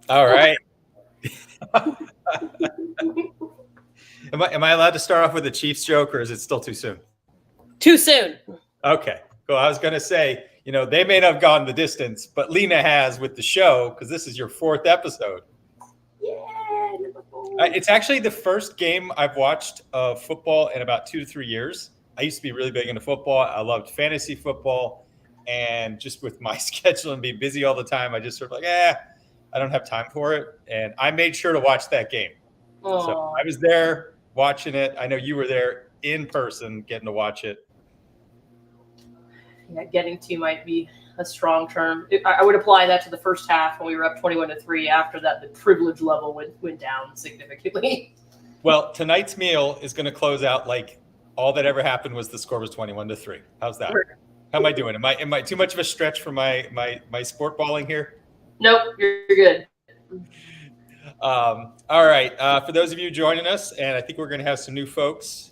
All right. Am I allowed to start off with a Chiefs joke, or is it still too soon? Too soon. Okay. Cool. I was going to say, they may not have gone the distance, but Lena has with the show, because this is your 4th episode. Yeah. It's actually the first game I've watched of football in about 2 to 3 years. I used to be really big into football. I loved fantasy football. And just with my schedule and being busy all the time, I just sort of I don't have time for it. And I made sure to watch that game. Aww. So I was there watching it. I know you were there in person getting to watch it. Yeah, getting to might be a strong term. I would apply that to the first half when we were up 21-3. After that, the privilege level went down significantly. Well, tonight's meal is going to close out like all that ever happened was the score was 21-3. How's that? Sure. How am I doing? Am I too much of a stretch for my sport balling here? Nope, you're good. All right. For those of you joining us, and I think we're going to have some new folks,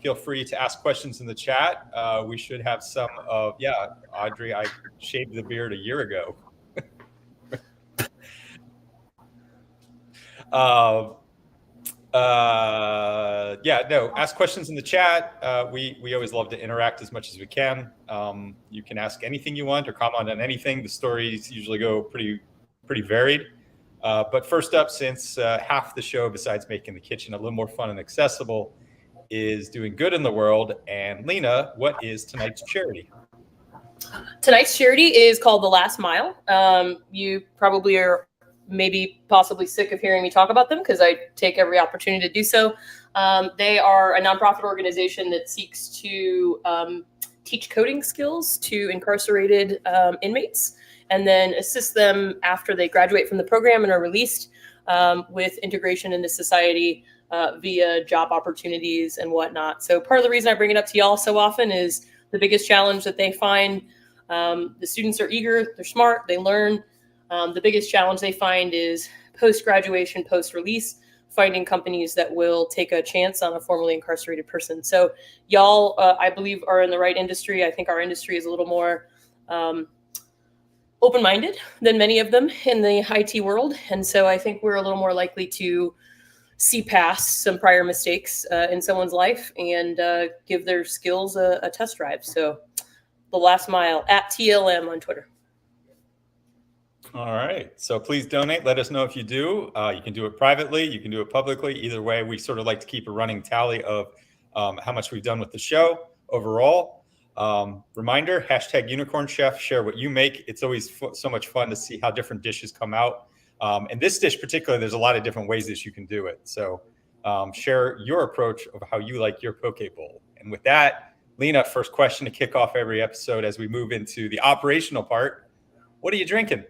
feel free to ask questions in the chat. We should have some of, Audrey, I shaved the beard a year ago. Ask questions in the chat. We always love to interact as much as we can. You can ask anything you want or comment on anything. The stories usually go pretty varied. But first up, since half the show, besides making the kitchen a little more fun and accessible, is doing good in the world. And Lena, what is tonight's charity? Tonight's charity is called The Last Mile. You probably are possibly sick of hearing me talk about them because I take every opportunity to do so. They are a nonprofit organization that seeks to teach coding skills to incarcerated inmates and then assist them after they graduate from the program and are released with integration into society via job opportunities and whatnot. So part of the reason I bring it up to y'all so often is the biggest challenge that they find. The students are eager, they're smart, they learn. The biggest challenge they find is post-graduation, post-release, finding companies that will take a chance on a formerly incarcerated person. So y'all, I believe, are in the right industry. I think our industry is a little more open-minded than many of them in the IT world. And so I think we're a little more likely to see past some prior mistakes in someone's life and give their skills a test drive. So The Last Mile at TLM on Twitter. All right. So please donate. Let us know if you do. You can do it privately. You can do it publicly. Either way, we sort of like to keep a running tally of how much we've done with the show overall. Reminder, #UnicornChef. Share what you make. It's always so much fun to see how different dishes come out. And this dish particularly, there's a lot of different ways that you can do it. So share your approach of how you like your poke bowl. And with that, Lena, first question to kick off every episode as we move into the operational part. What are you drinking?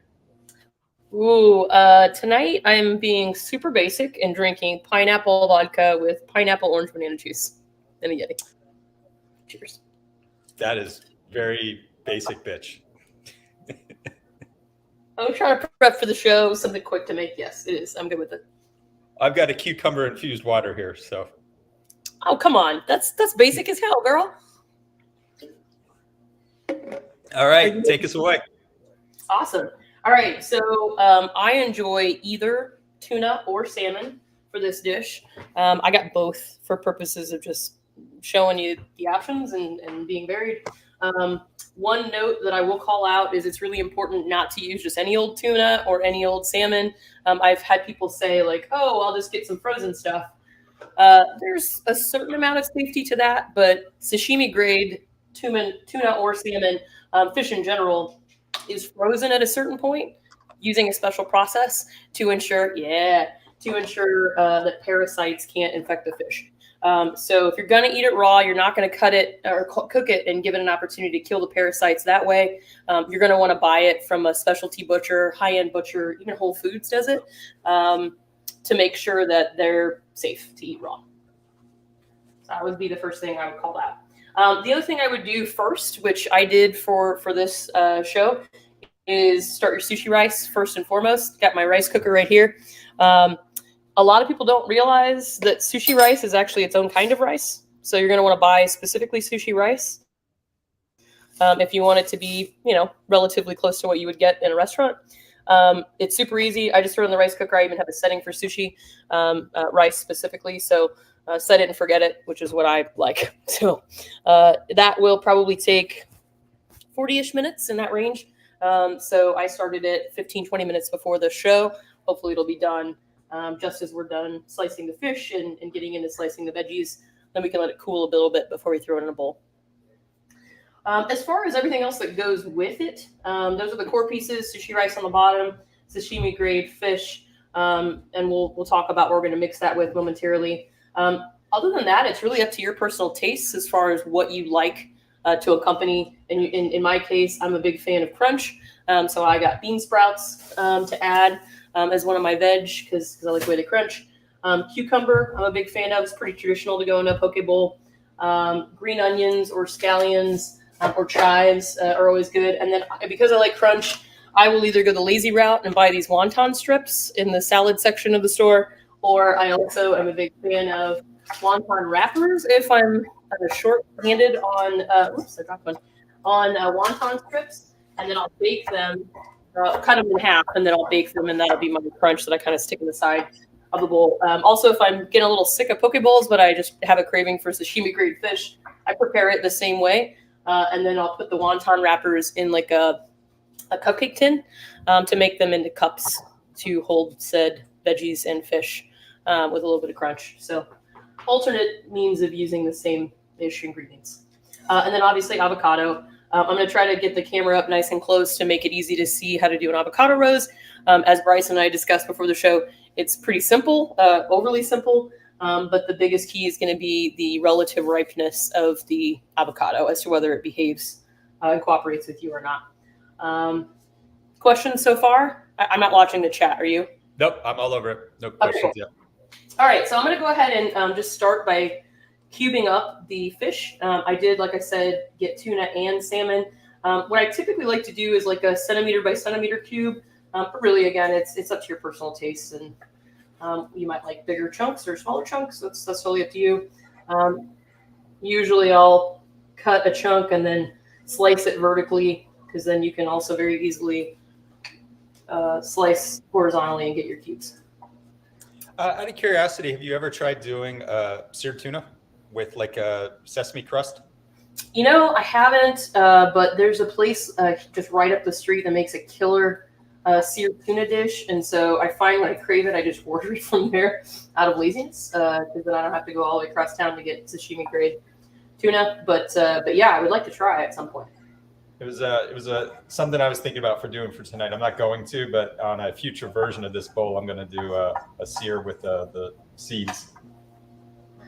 Ooh, tonight I'm being super basic and drinking pineapple vodka with pineapple orange banana juice in a Yeti. Cheers. That is very basic, bitch. I'm trying to prep for the show, something quick to make. Yes, it is. I'm good with it. I've got a cucumber infused water here, so. Oh, come on. That's basic as hell, girl. All right, take us away. Awesome. All right, so I enjoy either tuna or salmon for this dish. I got both for purposes of just showing you the options and being varied. One note that I will call out is it's really important not to use just any old tuna or any old salmon. I've had people say like, oh, I'll just get some frozen stuff. There's a certain amount of safety to that, but sashimi grade tuna or salmon, fish in general, is frozen at a certain point using a special process to ensure that parasites can't infect the fish. So if you're going to eat it raw, you're not going to cut it or cook it and give it an opportunity to kill the parasites that way. You're going to want to buy it from a specialty butcher, high-end butcher, even Whole Foods does it, to make sure that they're safe to eat raw. So that would be the first thing I would call out. The other thing I would do first, which I did for this show, is start your sushi rice first and foremost. Got my rice cooker right here. A lot of people don't realize that sushi rice is actually its own kind of rice. So you're going to want to buy specifically sushi rice if you want it to be, relatively close to what you would get in a restaurant. It's super easy. I just throw it in the rice cooker. I even have a setting for sushi rice specifically. So set it and forget it, which is what I like. So that will probably take 40-ish minutes in that range. So I started it 15, 20 minutes before the show. Hopefully it'll be done just as we're done slicing the fish and getting into slicing the veggies. Then we can let it cool a little bit before we throw it in a bowl. As far as everything else that goes with it, those are the core pieces: sushi rice on the bottom, sashimi grade fish, and we'll talk about what we're going to mix that with momentarily. Other than that, it's really up to your personal tastes as far as what you like to accompany. And in my case, I'm a big fan of crunch, so I got bean sprouts to add as one of my veg because I like the way they crunch. Cucumber, I'm a big fan of. It's pretty traditional to go in a poke bowl. Green onions or scallions or chives are always good. And then because I like crunch, I will either go the lazy route and buy these wonton strips in the salad section of the store, or I also am a big fan of wonton wrappers if I'm short-handed on I dropped one on wonton strips, and then I'll bake them, cut them in half, and then I'll bake them, and that'll be my crunch that I kind of stick in the side of the bowl. Also, if I'm getting a little sick of poke bowls, but I just have a craving for sashimi grade fish, I prepare it the same way, and then I'll put the wonton wrappers in like a cupcake tin to make them into cups to hold said veggies and fish with a little bit of crunch. So alternate means of using the same-ish ingredients. And then obviously avocado. I'm going to try to get the camera up nice and close to make it easy to see how to do an avocado rose. As Bryce and I discussed before the show, it's pretty simple, overly simple, but the biggest key is going to be the relative ripeness of the avocado as to whether it behaves and cooperates with you or not. Questions so far? I'm not watching the chat. Are you? Nope, I'm all over it. No questions Okay. yet. All right, so I'm going to go ahead and just start by cubing up the fish. I did, like I said, get tuna and salmon. What I typically like to do is like a centimeter by centimeter cube. But really, again, it's up to your personal taste, and you might like bigger chunks or smaller chunks. That's totally up to you. Usually, I'll cut a chunk and then slice it vertically, because then you can also very easily slice horizontally and get your cubes. Out of curiosity, have you ever tried doing seared tuna with like a sesame crust? You know, I haven't, but there's a place just right up the street that makes a killer seared tuna dish. And so I find when I crave it, I just order it from there out of laziness, because then I don't have to go all the way across town to get sashimi grade tuna. But yeah, I would like to try it at some point. It was something I was thinking about for doing for tonight. I'm not going to, but on a future version of this bowl, I'm going to do a sear with the seeds.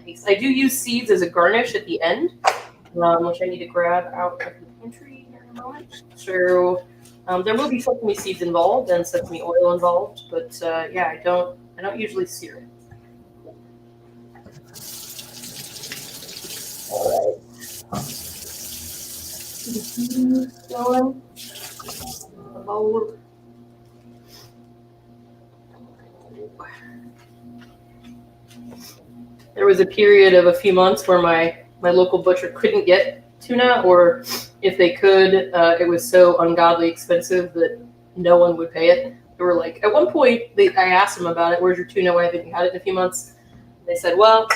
Nice. I do use seeds as a garnish at the end, which I need to grab out of the pantry here in a moment. So there will be sesame seeds involved and sesame oil involved, but yeah, I don't usually sear it. All right. Going. The bowl. There was a period of a few months where my local butcher couldn't get tuna, or if they could, it was so ungodly expensive that no one would pay it. They were like, at one point, I asked them about it. Where's your tuna? Why haven't you had it in a few months? They said, well,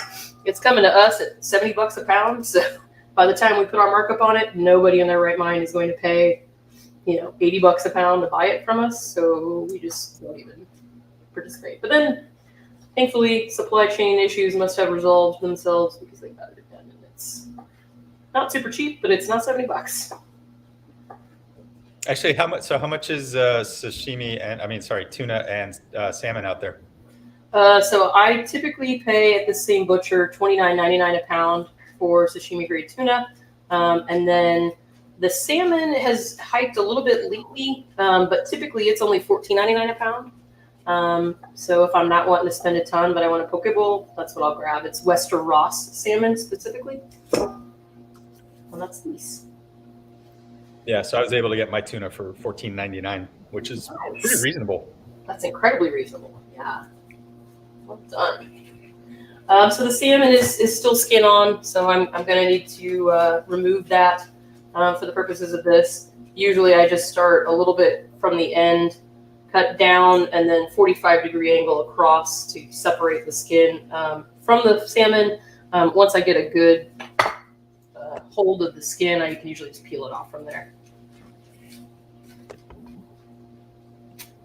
it's coming to us at $70 a pound. So by the time we put our markup on it, nobody in their right mind is going to pay, $80 a pound to buy it from us. So we just don't even participate. But then, thankfully, supply chain issues must have resolved themselves because they got it done. And it's not super cheap, but it's not $70. Actually, how much is tuna and salmon out there? So I typically pay at the same butcher $29.99 a pound for sashimi grade tuna, and then the salmon has hiked a little bit lately, but typically it's only $14.99 a pound. So if I'm not wanting to spend a ton, but I want a poke bowl, that's what I'll grab. It's Wester Ross salmon specifically. Well, that's these. Yeah, so I was able to get my tuna for $14.99, which is pretty reasonable. That's incredibly reasonable. Yeah. Well done. So the salmon is still skin on, so I'm going to need to remove that for the purposes of this. Usually I just start a little bit from the end, cut down and then 45-degree angle across to separate the skin from the salmon. Once I get a good hold of the skin, I can usually just peel it off from there.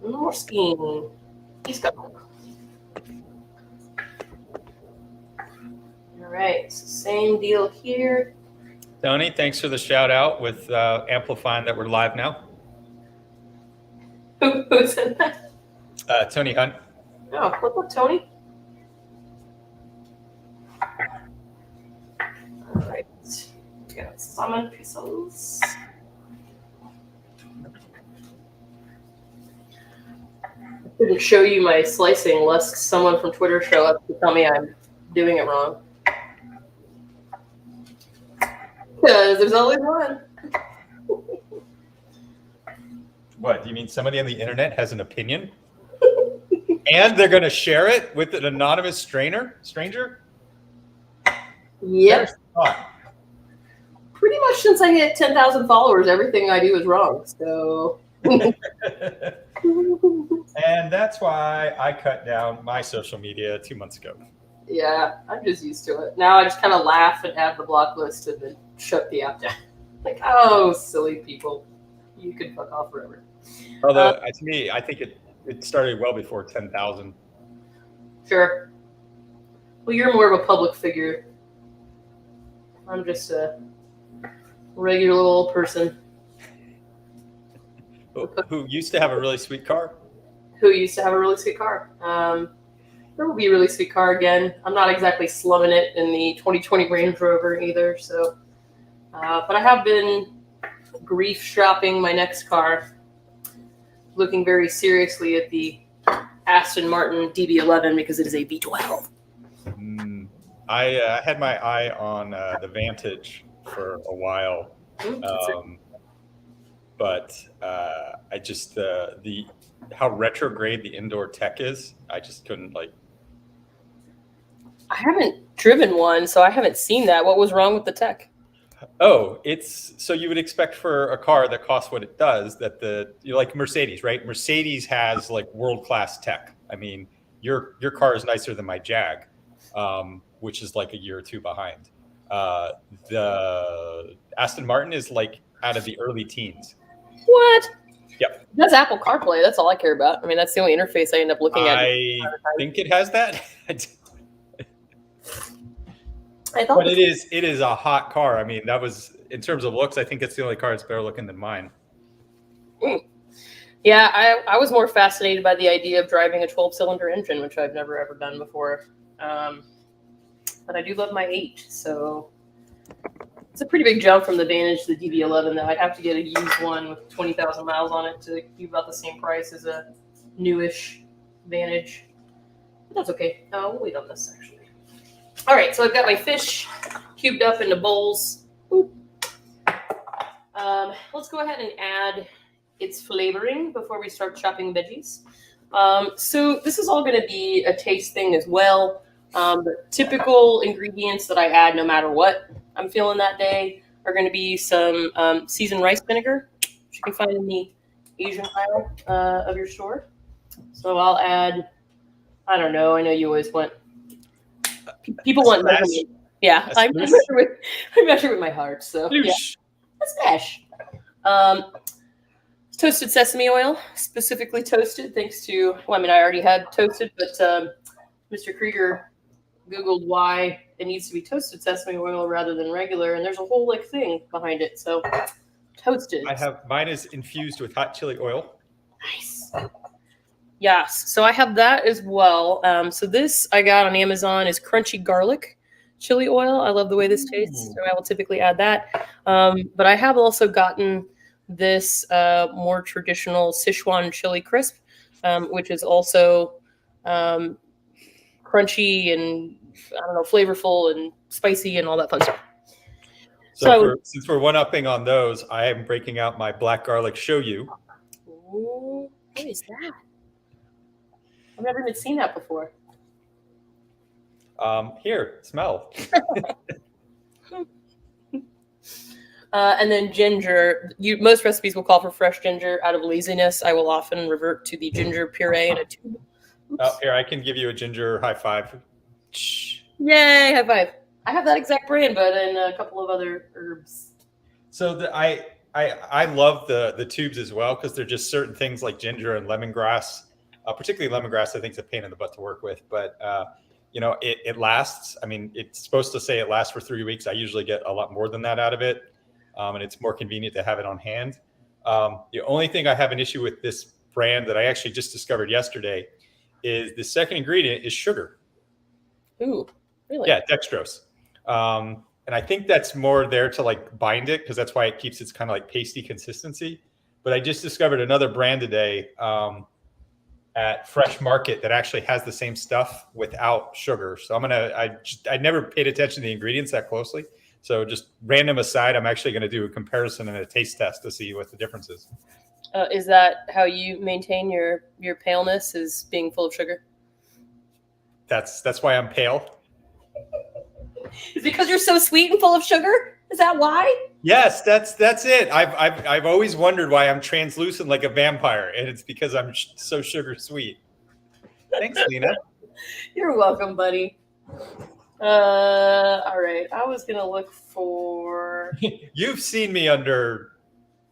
More skin. He's got one. All right, so same deal here. Tony, thanks for the shout out with amplifying that we're live now. Who said that? Tony Hunt. Oh, what's up, Tony? All right, we got salmon pieces. I couldn't show you my slicing lest someone from Twitter show up to tell me I'm doing it wrong. Because there's always one. What, do you mean somebody on the internet has an opinion? And they're going to share it with an anonymous stranger? Yep. Pretty much since I hit 10,000 followers, everything I do is wrong. So. And that's why I cut down my social media 2 months ago. Yeah, I'm just used to it. Now I just kind of laugh and add the block list and then shut the app down. Like, oh, silly people. You can fuck off forever. Although, to me, I think it started well before 10,000. Sure. Well, you're more of a public figure. I'm just a regular little old person. Who used to have a really sweet car? Who used to have a really sweet car. There will be a really sweet car again. I'm not exactly slumming it in the 2020 Range Rover either. So, but I have been grief shopping my next car, looking very seriously at the Aston Martin DB11 because it is a V12. I had my eye on the Vantage for a while, but I just how retrograde the indoor tech is. I just couldn't like. I haven't driven one, so I haven't seen that. What was wrong with the tech? Oh, it's so you would expect for a car that costs what it does that you're like Mercedes, right? Mercedes has like world-class tech. I mean, your car is nicer than my Jag, which is like a year or two behind. The Aston Martin is like out of the early teens. What? Yep. That's Apple CarPlay. That's all I care about. I mean, that's the only interface I end up looking at. I think it has that. I thought But it is a hot car. I mean, that was in terms of looks. I think it's the only car that's better looking than mine. Yeah, I was more fascinated by the idea of driving a 12-cylinder engine, which I've never ever done before. But I do love my 8, so it's a pretty big jump from the Vantage to the DB11. Though I'd have to get a used one with 20,000 miles on it to be about the same price as a newish Vantage. But that's okay. No, we'll wait on this actually. All right, so I've got my fish cubed up into bowls. Let's go ahead and add its flavoring before we start chopping veggies. So this is all going to be a taste thing as well. The typical ingredients that I add no matter what I'm feeling that day are going to be some seasoned rice vinegar, which you can find in the Asian aisle of your store. So I'll add, I don't know, I know you always want, people want measurement. Yeah, I measure with my heart. So yeah, a splash. Toasted sesame oil, specifically toasted, thanks to, well, I mean, I already had toasted, but Mr. Krieger Googled why it needs to be toasted sesame oil rather than regular, and there's a whole like thing behind it. So toasted. Mine is infused with hot chili oil. Nice. Yes, so I have that as well. So this I got on Amazon is crunchy garlic chili oil. I love the way this tastes, so I will typically add that. But I have also gotten this more traditional Sichuan chili crisp, which is also crunchy and, I don't know, flavorful and spicy and all that fun stuff. So since we're one-upping on those, I am breaking out my black garlic shoyu. Ooh, what is that? I've never even seen that before. Here, smell. And then ginger. Most recipes will call for fresh ginger. Out of laziness, I will often revert to the ginger puree in a tube. Oops. Oh, here, I can give you a ginger high five. Yay, high five. I have that exact brand, but in a couple of other herbs. So I love the tubes as well, because they're just certain things like ginger and lemongrass. Particularly lemongrass, I think is a pain in the butt to work with, but it lasts. I mean, it's supposed to say it lasts for 3 weeks. I usually get a lot more than that out of it, and it's more convenient to have it on hand. The only thing I have an issue with this brand that I actually just discovered yesterday is the second ingredient is sugar. Ooh, really? Yeah, dextrose. And I think that's more there to like bind it, because that's why it keeps its kind of like pasty consistency. But I just discovered another brand today at Fresh Market that actually has the same stuff without sugar. So I never paid attention to the ingredients that closely. So just random aside, I'm actually going to do a comparison and a taste test to see what the difference is. Is that how you maintain your paleness, is being full of sugar? That's why I'm pale. Is it because you're so sweet and full of sugar? Is that why? Yes, that's it. I've always wondered why I'm translucent like a vampire, and it's because I'm so sugar sweet. Thanks, Lena. You're welcome, buddy. All right. I was gonna look for. You've seen me under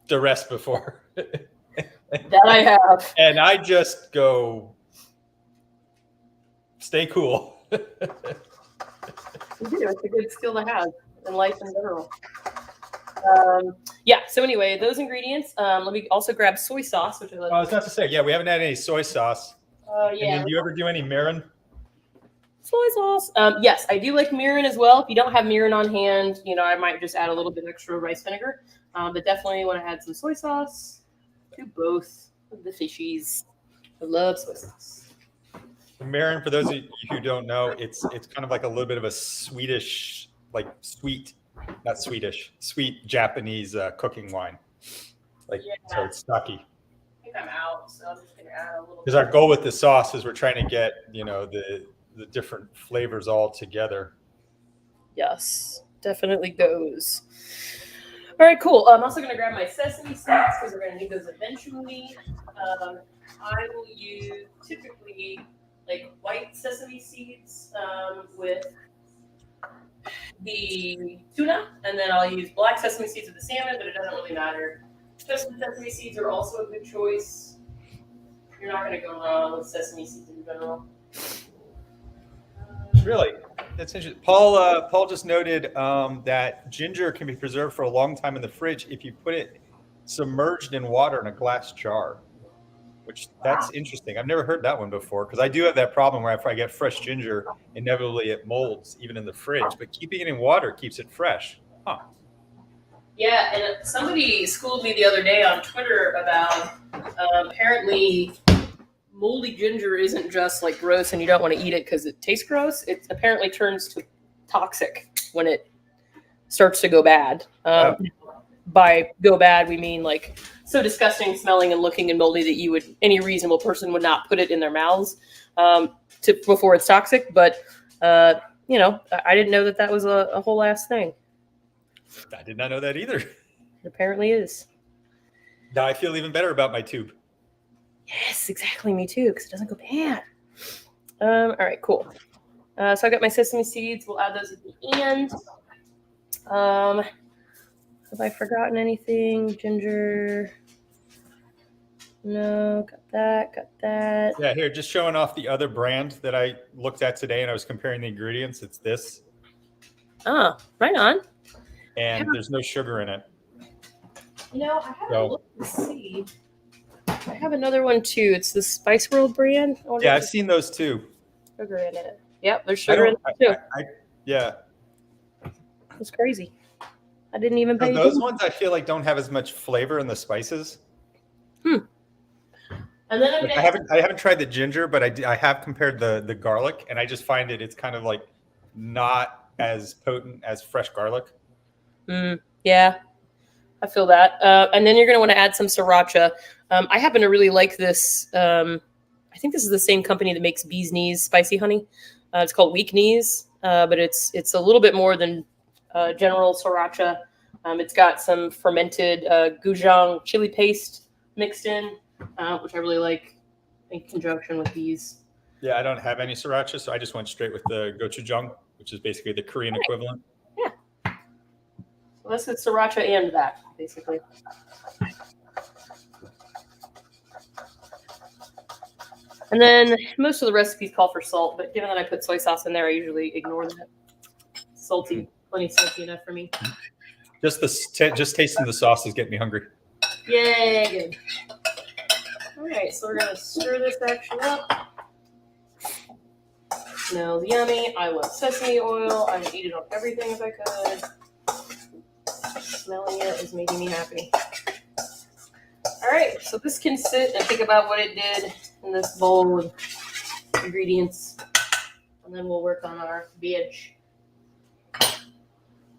duress before. That I have. And I just go, stay cool. You do. It's a good skill to have in life in general. Yeah. So anyway, those ingredients. Let me also grab soy sauce, which I love. I was about to say, yeah, we haven't had any soy sauce. Yeah. And then do you ever do any mirin? Soy sauce. Yes, I do like mirin as well. If you don't have mirin on hand, I might just add a little bit extra rice vinegar. But definitely want to add some soy sauce to both of the fishies. I love soy sauce. Mirin, for those of you who don't know, it's kind of like a little bit of a Swedish, like sweet Japanese cooking wine. Like, yeah. So it's stocky. I think I'm out, so I'm just gonna add a little. Because our goal with the sauce is we're trying to get the different flavors all together. Yes, definitely goes. All right, cool. I'm also going to grab my sesame seeds because we're going to need those eventually. I will use typically like white sesame seeds with the tuna, and then I'll use black sesame seeds with the salmon, but it doesn't really matter. Sesame seeds are also a good choice. You're not going to go wrong with sesame seeds in general. Really? That's interesting. Paul just noted that ginger can be preserved for a long time in the fridge if you put it submerged in water in a glass jar, which that's interesting. I've never heard that one before, because I do have that problem where if I get fresh ginger, inevitably it molds even in the fridge, but keeping it in water keeps it fresh. Huh. Yeah, and somebody schooled me the other day on Twitter about apparently moldy ginger isn't just like gross and you don't want to eat it because it tastes gross. It apparently turns to toxic when it starts to go bad. By go bad, we mean like so disgusting smelling and looking and moldy that any reasonable person would not put it in their mouths before it's toxic. But, I didn't know that was a whole ass thing. I did not know that either. It apparently is. Now I feel even better about my tube. Yes, exactly. Me too, because it doesn't go bad. All right, cool. So I got my sesame seeds. We'll add those at the end. Have I forgotten anything? Ginger. No, got that. Yeah, here, just showing off the other brand that I looked at today, and I was comparing the ingredients. It's this. Oh, right on. And there's no sugar in it. I haven't looked to see. I have another one too. It's the Spice World brand. Yeah, I've seen those too. Sugar in it. Yep, there's sugar in it too. Yeah. It's crazy. I didn't even pay those ones I feel like don't have as much flavor in the spices. And then I haven't tried the ginger, but I have compared the garlic, and I just find it's kind of like not as potent as fresh garlic. Yeah, I feel that. And then you're going to want to add some sriracha. I happen to really like this. I think this is the same company that makes Bee's Knees spicy honey. It's called Weak Knees, but it's a little bit more than general sriracha. It's got some fermented gochujang chili paste mixed in, which I really like in conjunction with these. Yeah, I don't have any sriracha, so I just went straight with the gochujang, which is basically the Korean equivalent. Yeah. So that's the sriracha and that, basically. And then most of the recipes call for salt, but given that I put soy sauce in there, I usually ignore that. Salty, plenty salty enough for me. Just tasting the sauce is getting me hungry. Yay, good. All right, so we're gonna stir this action up. Smells yummy. I love sesame oil. I would eat it on everything if I could. Smelling it is making me happy. All right, so this can sit and think about what it did in this bowl of ingredients, and then we'll work on our veg.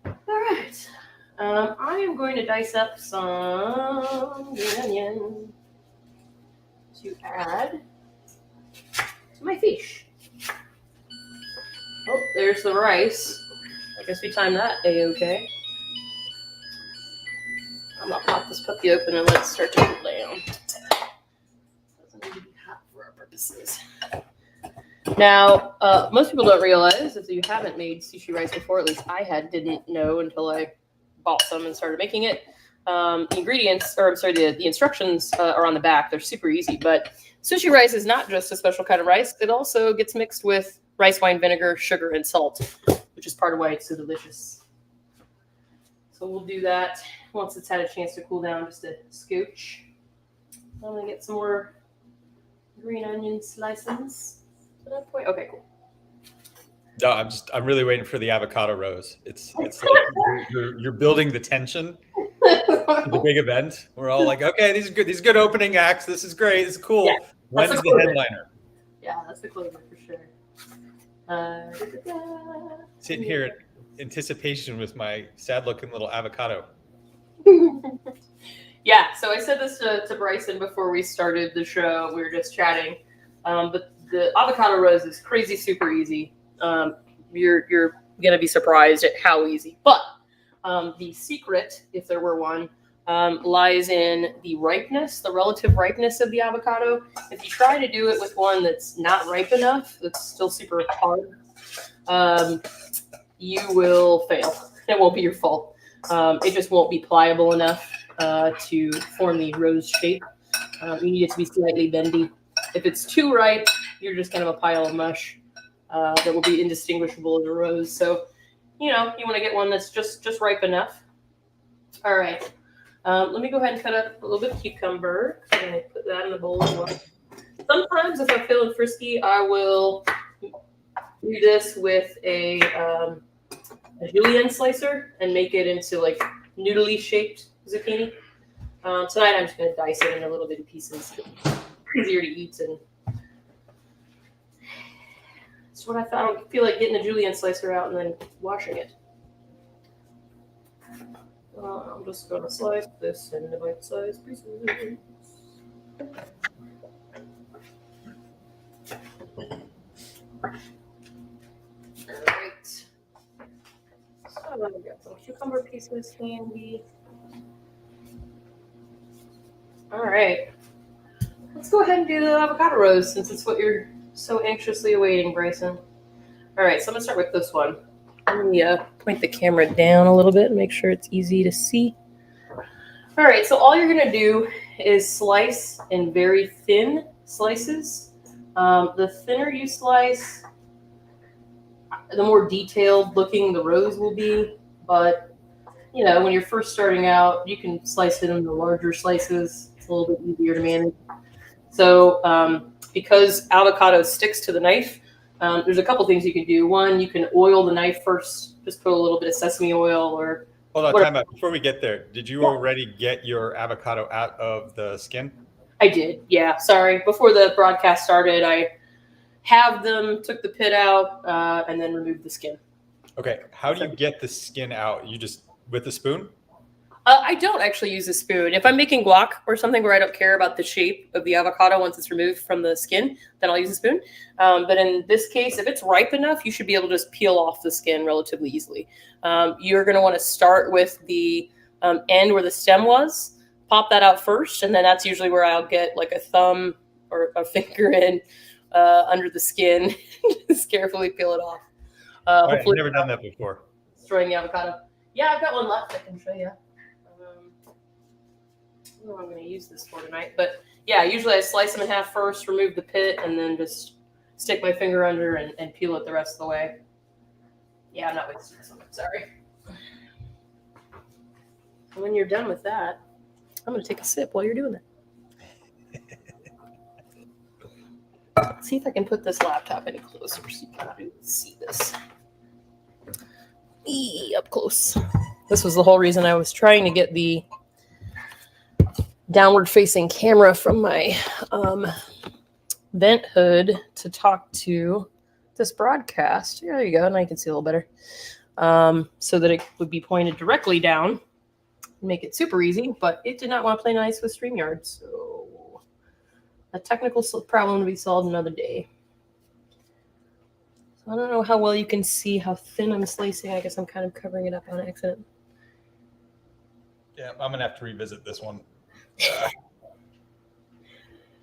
All right, I am going to dice up some green onion to add to my fish. Oh, there's the rice. I guess we timed that A-okay. I'm gonna pop this puppy open and let it start to cool down. Doesn't need to be hot for our purposes. Now, most people don't realize, if you haven't made sushi rice before, at least I didn't know until I bought some and started making it. The instructions are on the back. They're super easy, but sushi rice is not just a special kind of rice. It also gets mixed with rice wine vinegar, sugar, and salt, which is part of why it's so delicious. So we'll do that once it's had a chance to cool down, just a scooch. I'm gonna get some more green onion slices to that point. Okay, cool. No, I'm really waiting for the avocado rose. It's like you're building the tension for the big event. We're all like, okay, these are good opening acts. This is great. This is cool. Yeah, When's the headliner? Yeah, that's the closer for sure. Sitting here in anticipation with my sad-looking little avocado. Yeah, so I said this to Bryson before we started the show. We were just chatting, but the avocado rose is crazy, super easy. You're gonna be surprised at how easy. But the secret, if there were one, lies in the ripeness, the relative ripeness of the avocado. If you try to do it with one that's not ripe enough, that's still super hard, you will fail. It won't be your fault. It just won't be pliable enough to form the rose shape. You need it to be slightly bendy. If it's too ripe, you're just kind of a pile of mush that will be indistinguishable as a rose. So, you want to get one that's just ripe enough. All right. Let me go ahead and cut up a little bit of cucumber. I'm going to put that in the bowl as well. Sometimes, if I'm feeling frisky, I will do this with a julienne slicer and make it into like noodly shaped zucchini. Tonight, I'm just going to dice it into little bitty pieces. It's easier to eat, and it's what I thought. I don't feel like getting a julienne slicer out and then washing it. I'm just going to slice this into bite-sized pieces. Alright. So I've got some cucumber pieces handy. Alright. Let's go ahead and do the avocado rose since it's what you're so anxiously awaiting, Bryson. Alright, so I'm going to start with this one. Let me point the camera down a little bit and make sure it's easy to see. All right, so all you're going to do is slice in very thin slices. The thinner you slice, the more detailed looking the rose will be. But, when you're first starting out, you can slice it into larger slices. It's a little bit easier to manage. So because avocado sticks to the knife, there's a couple things you can do. One, you can oil the knife first. Just put a little bit of sesame oil or... Hold on, time out. Before we get there, did you already get your avocado out of the skin? I did, yeah. Sorry. Before the broadcast started, I halved them, took the pit out, and then removed the skin. Okay. How do you get the skin out? You just with a spoon? I don't actually use a spoon. If I'm making guac or something where I don't care about the shape of the avocado once it's removed from the skin, then I'll use a spoon. But in this case, if it's ripe enough, you should be able to just peel off the skin relatively easily. You're going to want to start with the end where the stem was, pop that out first, and then that's usually where I'll get like a thumb or a finger in under the skin, just carefully peel it off. I've never done that before. Destroying the avocado. Yeah, I've got one left I can show you. I don't know what I'm going to use this for tonight, but yeah, usually I slice them in half first, remove the pit, and then just stick my finger under and peel it the rest of the way. Yeah, I'm not wasting this one. Sorry. And when you're done with that, I'm going to take a sip while you're doing that. Let's see if I can put this laptop any closer so you can see this. Up close. This was the whole reason I was trying to get the downward facing camera from my vent hood to talk to this broadcast. There you go. Now you can see a little better. So that it would be pointed directly down. Make it super easy, but it did not want to play nice with StreamYard. So a technical problem to be solved another day. So I don't know how well you can see how thin I'm slicing. I guess I'm kind of covering it up on accident. Yeah, I'm going to have to revisit this one.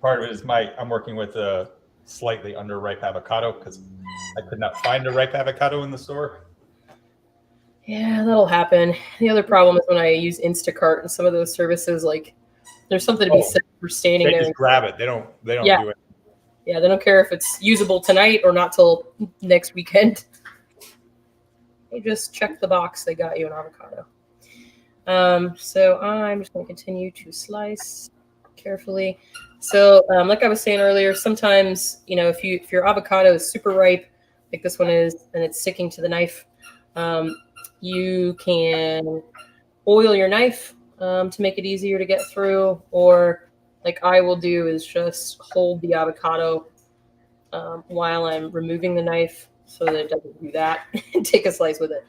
Part of it is I'm working with a slightly underripe avocado because I could not find a ripe avocado in the store. Yeah, that'll happen. The other problem is when I use Instacart and some of those services, like there's something to be said for standing there. They just grab it. They don't do it. Yeah, they don't care if it's usable tonight or not till next weekend. They just check the box. They got you an avocado. So I'm just going to continue to slice carefully. So like I was saying earlier, sometimes, if your avocado is super ripe, like this one is, and it's sticking to the knife, you can oil your knife to make it easier to get through, or like I will do is just hold the avocado while I'm removing the knife so that it doesn't do that and take a slice with it.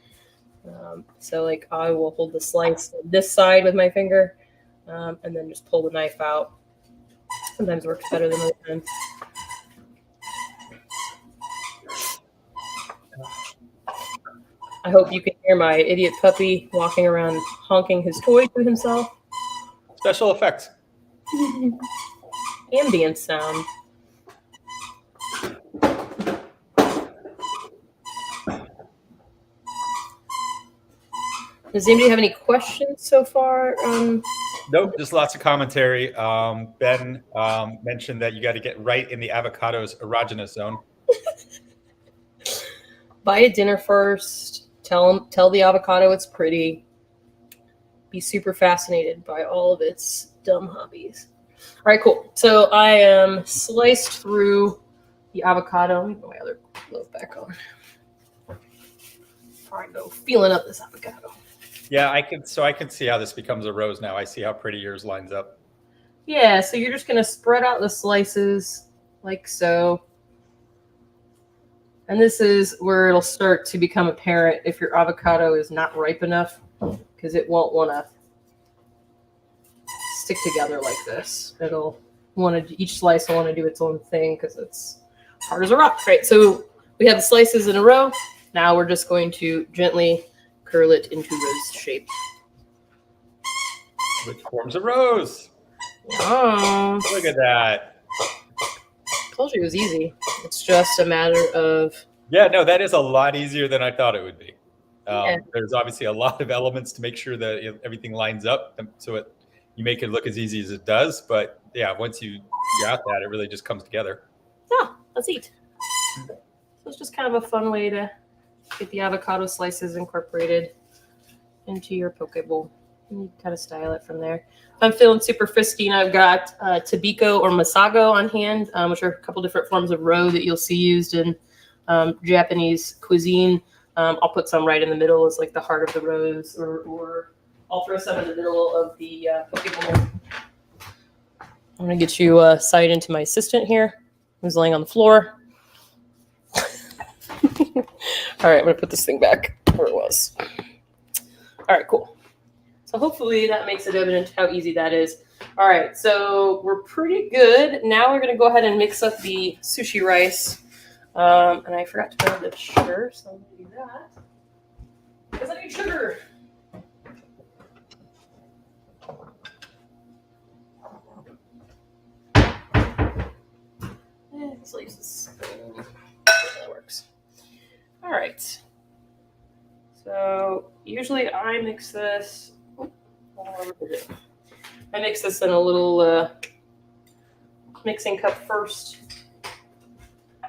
So like I will hold the slice this side with my finger and then just pull the knife out. Sometimes works better than other times. I hope you can hear my idiot puppy walking around honking his toy to himself. Special effects. Ambient sound. Does anybody have any questions so far? Nope, just lots of commentary. Ben mentioned that you got to get right in the avocado's erogenous zone. Buy a dinner first. Tell the avocado it's pretty. Be super fascinated by all of its dumb hobbies. All right, cool. So I am sliced through the avocado. Let me put my other glove back on. All right, go feeling up this avocado. Yeah, I can see how this becomes a rose now. I see how pretty yours lines up. Yeah, so you're just going to spread out the slices like so. And this is where it'll start to become apparent if your avocado is not ripe enough, because it won't want to stick together like this. Each slice will want to do its own thing because it's hard as a rock. Right, so we have the slices in a row. Now we're just going to gently curl it into rose shape. Which forms a rose. Oh, Look at that. Told you it was easy. It's just a matter of... Yeah, no, that is a lot easier than I thought it would be. Yeah. There's obviously a lot of elements to make sure that everything lines up so you make it look as easy as it does. But yeah, once you got that, it really just comes together. Yeah, let's eat. So it's just kind of a fun way to get the avocado slices incorporated into your poke bowl. And you kind of style it from there. If I'm feeling super frisky and I've got Tobiko or masago on hand, which are a couple different forms of roe that you'll see used in Japanese cuisine. I'll put some right in the middle as like the heart of the rose, or I'll throw some in the middle of the poke bowl. I'm going to get you a sight into my assistant here, who's laying on the floor. All right, I'm going to put this thing back where it was. All right, cool. So hopefully that makes it evident how easy that is. All right, so we're pretty good. Now we're going to go ahead and mix up the sushi rice. And I forgot to grab the sugar, so I'm going to do that. Because I need sugar. Let's use this. That works. All right. So usually I mix this. I mix this in a little mixing cup first,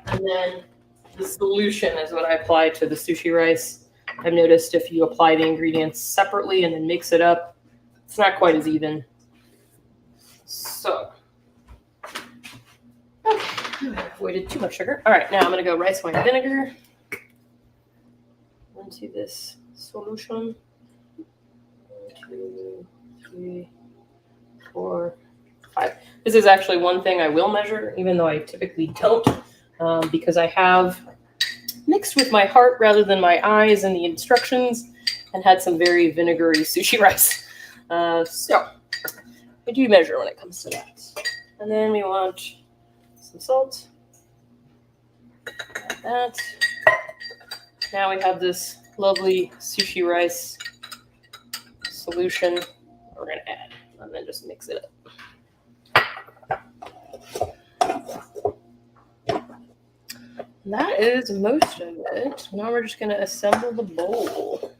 and then the solution is what I apply to the sushi rice. I've noticed if you apply the ingredients separately and then mix it up, it's not quite as even. So, okay, I avoided too much sugar. All right, now I'm going to go rice wine vinegar into this solution. 1, 2, 3, 4, 5. This is actually one thing I will measure, even though I typically don't, because I have mixed with my heart rather than my eyes in the instructions and had some very vinegary sushi rice. So we do measure when it comes to that. And then we want some salt. Like that. Now we have this lovely sushi rice solution we're going to add, and then just mix it up. That is most of it. Now we're just going to assemble the bowl.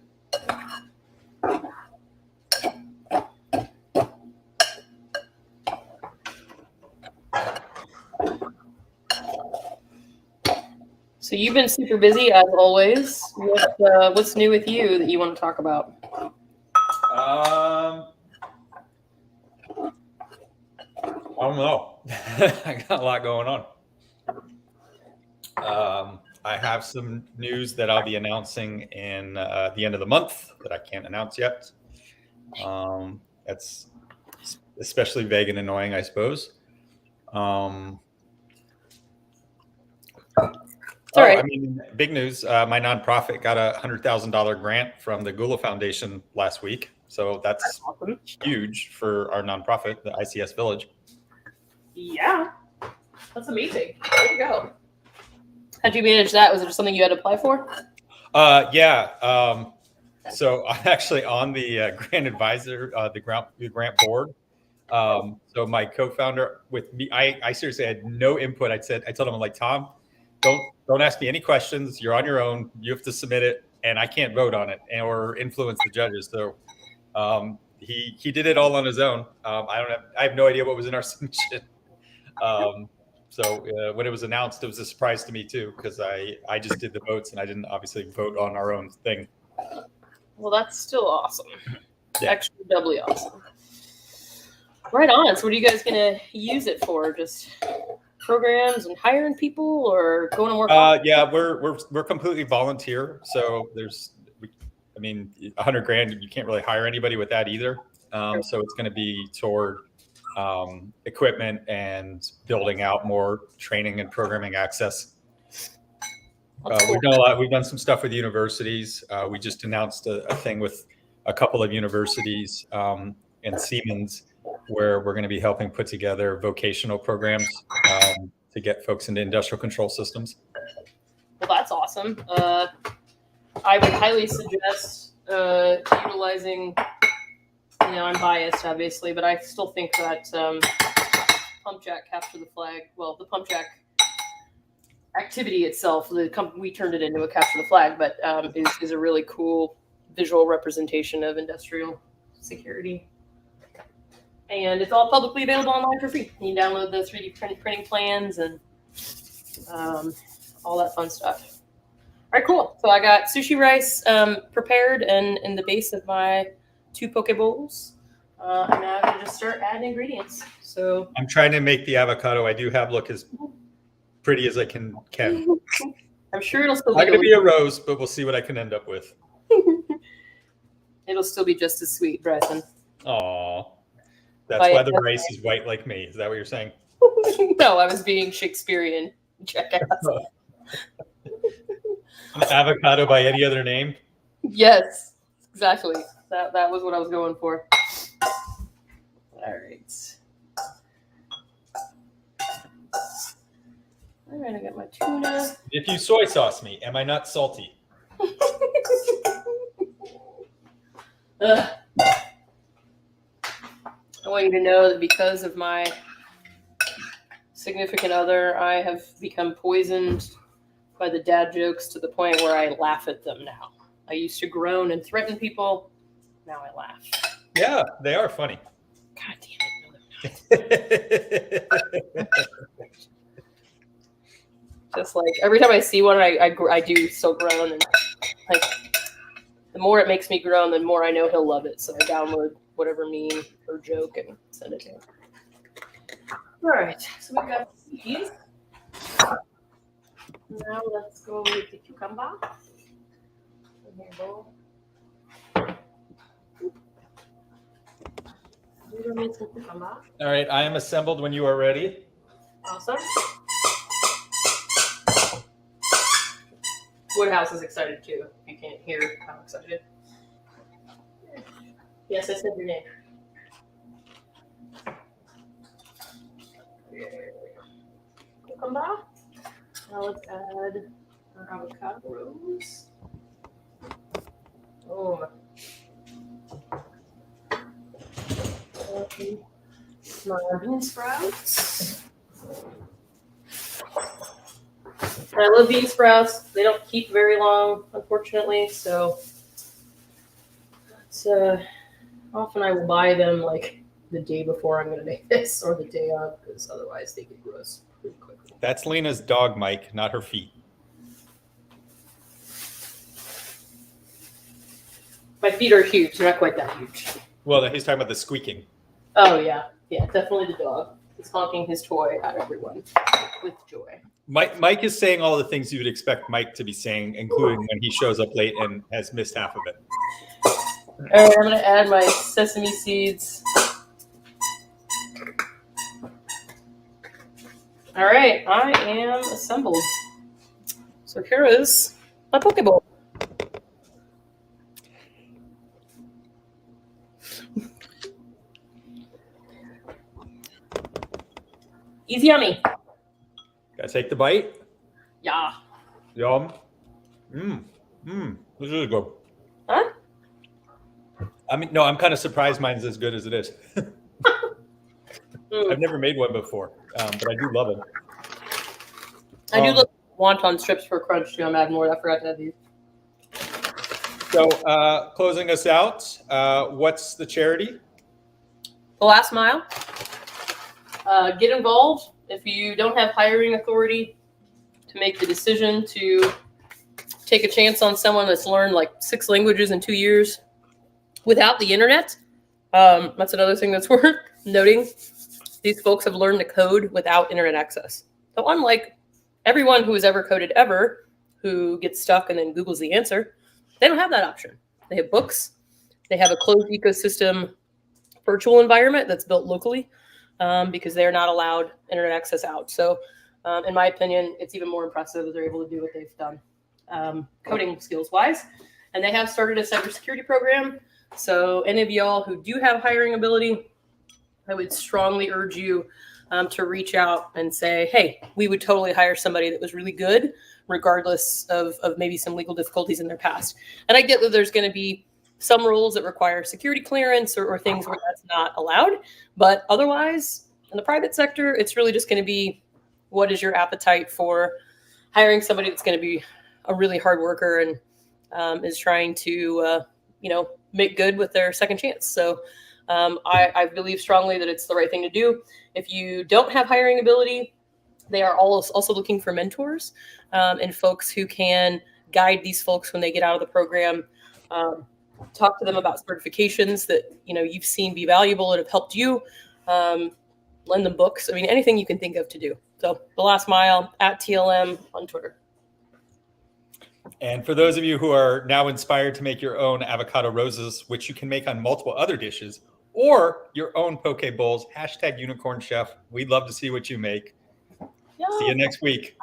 So you've been super busy as always. What's new with you that you want to talk about? I don't know. I got a lot going on. I have some news that I'll be announcing in the end of the month that I can't announce yet. That's especially vague and annoying, I suppose. All right. I mean, big news. My nonprofit got a $100,000 grant from the Gula Foundation last week. So that's awesome. Huge for our nonprofit, the ICS Village. Yeah, that's amazing. There you go. How'd you manage that? Was it just something you had to apply for? Yeah. So I'm actually on the grant advisor, the grant board. So my co-founder with me, I seriously had no input. I told him, I'm like, Tom, don't ask me any questions. You're on your own. You have to submit it, and I can't vote on it or influence the judges. So he did it all on his own. I have no idea what was in our submission. So when it was announced, it was a surprise to me too, because I just did the votes and I didn't obviously vote on our own thing. Well, that's still awesome. Yeah. Actually, doubly awesome. Right on. So what are you guys going to use it for? Just programs and hiring people, or going to work? Yeah, we're completely volunteer. So I mean, $100,000, you can't really hire anybody with that either. So it's going to be toward equipment and building out more training and programming access. We've done a lot. We've done some stuff with universities. We just announced a thing with a couple of universities and Siemens, where we're going to be helping put together vocational programs to get folks into industrial control systems. Well, that's awesome. I would highly suggest utilizing, I'm biased, obviously, but I still think that pump jack capture the flag, well, the pump jack activity itself, we turned it into a capture the flag, but is a really cool visual representation of industrial security. And it's all publicly available online for free. You can download the 3D printing plans and all that fun stuff. All right, cool. So I got sushi rice prepared and in the base of my 2 poke bowls. And now I'm going to just start adding ingredients. So I'm trying to make the avocado I do have look as pretty as I can. I'm sure it'll still be. Not going to be a rose, but we'll see what I can end up with. It'll still be just as sweet, Bryson. Aw. That's why the rice is white like me. Is that what you're saying? No, I was being Shakespearean. Jackass. An avocado by any other name? Yes, exactly. That was what I was going for. All right. All right, I got my tuna. If you soy sauce me, am I not salty? I want you to know that because of my significant other, I have become poisoned by the dad jokes to the point where I laugh at them now. I used to groan and threaten people. Now I laugh. Yeah, they are funny. God damn it. No, they're not. Just like every time I see one, I do still groan. And like the more it makes me groan, the more I know he'll love it. So I download whatever meme or joke and send it to him. All right, so we got these. Now let's go with the cucumber. All right, I am assembled when you are ready. Awesome. Woodhouse is excited too. If you can't hear how excited. Yes, I said your name. Cucumber. Now let's add our avocado rose. Oh. My bean sprouts. I love bean sprouts. They don't keep very long, unfortunately. So often I will buy them like the day before I'm going to make this, or the day of, because otherwise they get gross pretty quickly. That's Lena's dog, Mike, not her feet. My feet are huge. They're not quite that huge. Well, he's talking about the squeaking. Oh yeah, definitely the dog. He's honking his toy at everyone with joy. Mike is saying all the things you would expect Mike to be saying, including when he shows up late and has missed half of it. All right, I'm going to add my sesame seeds. All right, I am assembled. So here is my poke bowl. Easy yummy. Gotta take the bite. Yeah. Yum. This is good. Huh? I mean, no, I'm kind of surprised mine's as good as it is. I've never made one before, but I do love it. I do look wonton strips for crunch too. I'm adding more. I forgot to add these. So, closing us out, what's the charity? The Last Mile. Get involved if you don't have hiring authority to make the decision to take a chance on someone that's learned like 6 languages in 2 years without the internet. That's another thing that's worth noting. These folks have learned to code without internet access. So unlike everyone who has ever coded ever, who gets stuck and then Googles the answer, they don't have that option. They have books. They have a closed ecosystem virtual environment that's built locally because they're not allowed internet access out. So in my opinion, it's even more impressive that they're able to do what they've done coding skills wise. And they have started a cybersecurity program. So any of y'all who do have hiring ability, I would strongly urge you to reach out and say, hey, we would totally hire somebody that was really good, regardless of maybe some legal difficulties in their past. And I get that there's going to be some roles that require security clearance or things where that's not allowed. But otherwise, in the private sector, it's really just going to be, what is your appetite for hiring somebody that's going to be a really hard worker and is trying to, make good with their second chance. So I believe strongly that it's the right thing to do. If you don't have hiring ability, they are also looking for mentors and folks who can guide these folks when they get out of the program. Talk to them about certifications that you've seen be valuable and have helped you. Lend them books. I mean, anything you can think of to do. So The Last Mile at TLM on Twitter. And for those of you who are now inspired to make your own avocado roses, which you can make on multiple other dishes, or your own poke bowls, #UnicornChef. We'd love to see what you make. Yeah. See you next week.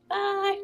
Bye.